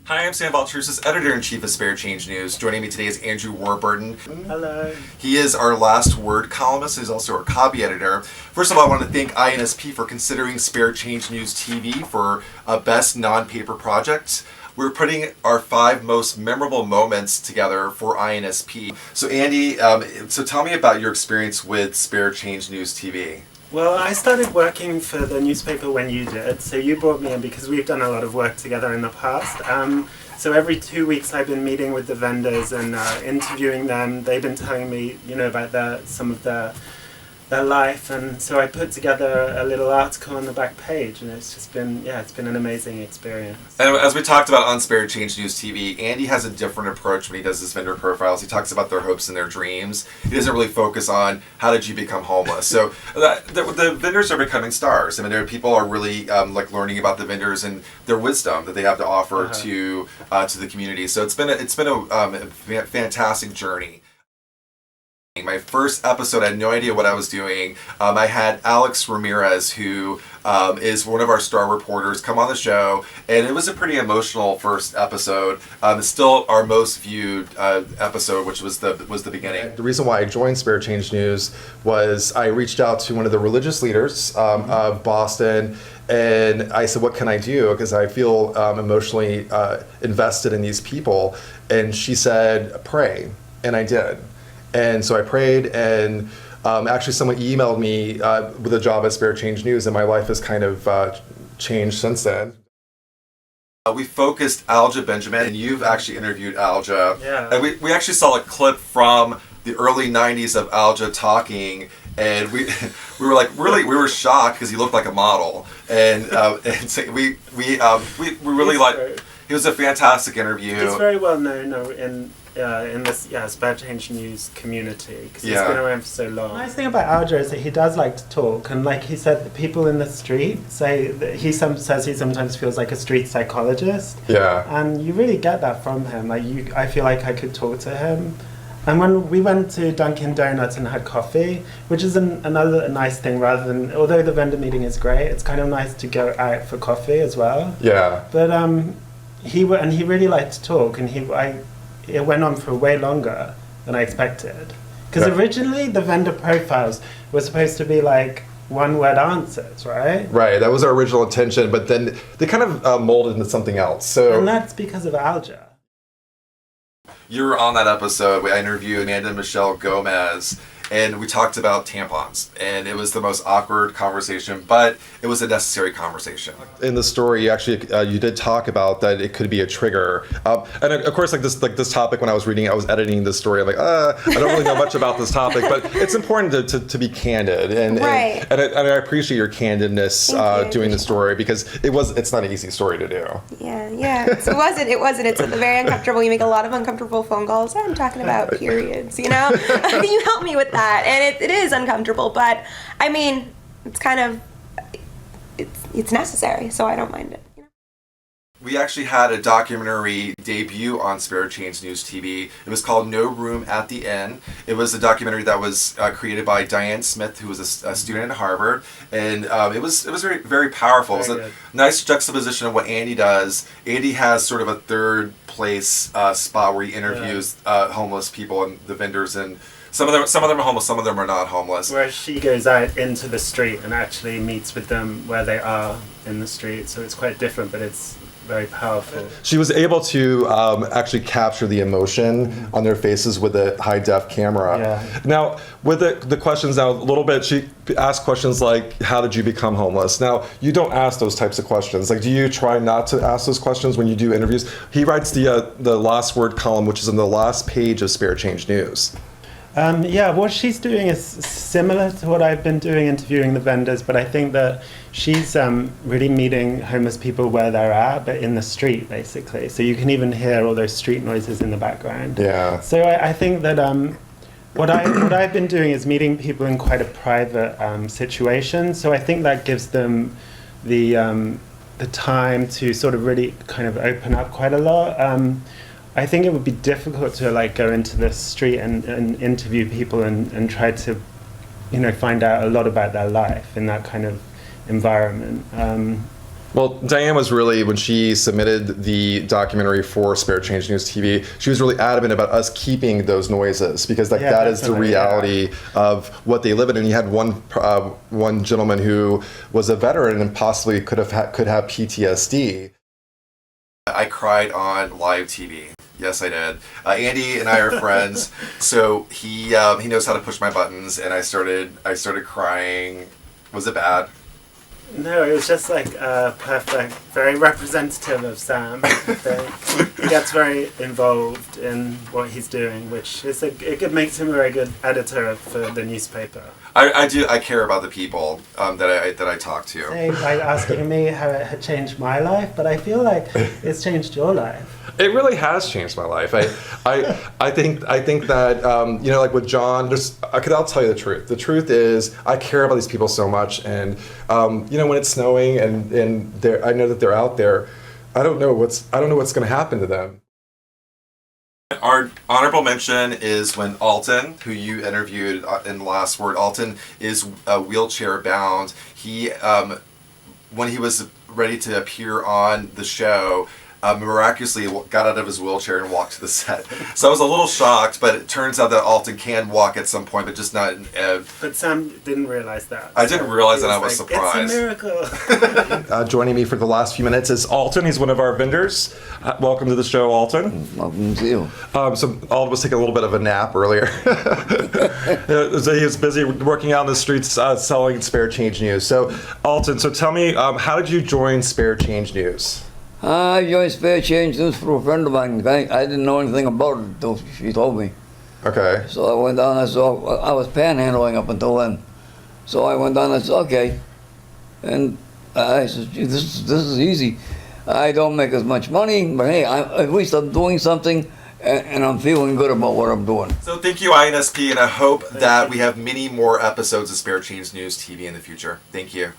Hi, I'm Sam Baltrusis, Editor-in-Chief of Spare Change News. Joining me today is Andrew Warburton. Hello. He is our last word columnist. He's also our copy editor. First of all, I want to thank INSP for considering Spare Change News TV for Best Non-Paper Project. We're putting our 5 most memorable moments together for INSP. So Andy, so tell me about your experience with Spare Change News TV. Well, I started working for the newspaper when you did, so you brought me in because we've done a lot of work together in the past. So every 2 weeks I've been meeting with the vendors and interviewing them. They've been telling me, about some of their life, and so I put together a little article on the back page, and it's just been, it's been an amazing experience. And as we talked about on Spare Change News TV, Andy has a different approach when he does his vendor profiles. He talks about their hopes and their dreams. He doesn't really focus on how did you become homeless. So the vendors are becoming stars. I mean, people are really learning about the vendors and their wisdom that they have to offer to the community. So it's been a fantastic journey. My first episode, I had no idea what I was doing. I had Alex Ramirez, who is one of our star reporters, come on the show, and it was a pretty emotional first episode. It's still our most viewed episode, which was the beginning. The reason why I joined Spare Change News was I reached out to one of the religious leaders of Boston, and I said, what can I do? Because I feel emotionally invested in these people. And she said, pray. And I did. And so I prayed, and actually someone emailed me with a job at Spare Change News, and my life has kind of changed since then. We focused Alja Benjamin, and you've actually interviewed Alja. Yeah. And we actually saw a clip from the early 90s of Alja talking, and we were shocked because he looked like a model. And so we really liked. It was a fantastic interview. He's very well known in this Spare Change News community because he's been around for so long. The nice thing about Alja is that he does like to talk, and like he said, the people in the street say that he sometimes feels like a street psychologist. Yeah. And you really get that from him. I feel like I could talk to him. And when we went to Dunkin' Donuts and had coffee, which is another nice thing, rather than, although the vendor meeting is great, it's kind of nice to go out for coffee as well. Yeah. But he really liked to talk, and it went on for way longer than I expected. Because originally the vendor profiles were supposed to be like one-word answers, right? Right, that was our original intention, but then they kind of molded into something else. So, and that's because of Alja. You were on that episode. I interviewed Amanda Michelle Gomez, and we talked about tampons, and it was the most awkward conversation, but it was a necessary conversation. In the story, you did talk about that it could be a trigger, and of course, like this topic. When I was reading it, I was editing this story. I'm like, I don't really know much about this topic, but it's important to be candid, and I appreciate your candidness doing the story because it's not an easy story to do. Yeah. It wasn't. It's very uncomfortable. You make a lot of uncomfortable phone calls. I'm talking about periods. You help me with that, and it is uncomfortable, but I mean, it's kind of it's necessary, so I don't mind it. We actually had a documentary debut on Spare Change News TV. It was called No Room at the Inn. It was a documentary that was created by Diane Smith, who was a student at Harvard, and it was very, very powerful. It was a nice juxtaposition of what Andy does. Andy has sort of a third place spot where he interviews homeless people and the vendors, and some of them are homeless, some of them are not homeless. Whereas she goes out into the street and actually meets with them where they are in the street, so it's quite different, but it's very powerful. She was able to actually capture the emotion on their faces with a high-def camera. Yeah. Now, with the questions now, a little bit, she asked questions like, how did you become homeless? Now, you don't ask those types of questions. Like, do you try not to ask those questions when you do interviews? He writes the last word column, which is on the last page of Spare Change News. What she's doing is similar to what I've been doing, interviewing the vendors, but I think that she's really meeting homeless people where they're at, but in the street, basically. So you can even hear all those street noises in the background. Yeah. So I think that what I've been doing is meeting people in quite a private situation. So I think that gives them the time to sort of really kind of open up quite a lot. I think it would be difficult to go into the street and interview people and try to, find out a lot about their life in that kind of environment. Well, Diane was really, when she submitted the documentary for Spare Change News TV, she was really adamant about us keeping those noises because Yeah, that is the definitely, reality of what they live in. And you had one gentleman who was a veteran and possibly could have PTSD. I cried on live TV. Yes, I did. Andy and I are friends, so he knows how to push my buttons, and I started crying. Was it bad? No, it was just like perfect, very representative of Sam. He gets very involved in what he's doing, which is it makes him a very good editor for the newspaper. I care about the people that I talk to. Say by asking me how it had changed my life, but I feel like it's changed your life. It really has changed my life. I think that like with John, I'll tell you the truth. The truth is I care about these people so much, and when it's snowing and I know that they're out there, I don't know what's going to happen to them. Our honorable mention is when Alton, who you interviewed in Last Word, Alton is wheelchair bound. He, when he was ready to appear on the show, miraculously got out of his wheelchair and walked to the set. So I was a little shocked, but it turns out that Alton can walk at some point, but just not. But Sam didn't realize that. I didn't realize that. I was like, surprised. It's a miracle. Joining me for the last few minutes is Alton. He's one of our vendors. Welcome to the show, Alton. Welcome to you. So Alton was taking a little bit of a nap earlier. So he was busy working out in the streets selling Spare Change News. So Alton, tell me, how did you join Spare Change News? I joined Spare Change News for a friend of mine. I didn't know anything about it until she told me. Okay. So I went down and saw, I was panhandling up until then. So I went down and said, okay. And I said, gee, this is easy. I don't make as much money, but hey, at least I'm doing something and I'm feeling good about what I'm doing. So thank you, INSP, and I hope that we have many more episodes of Spare Change News TV in the future. Thank you.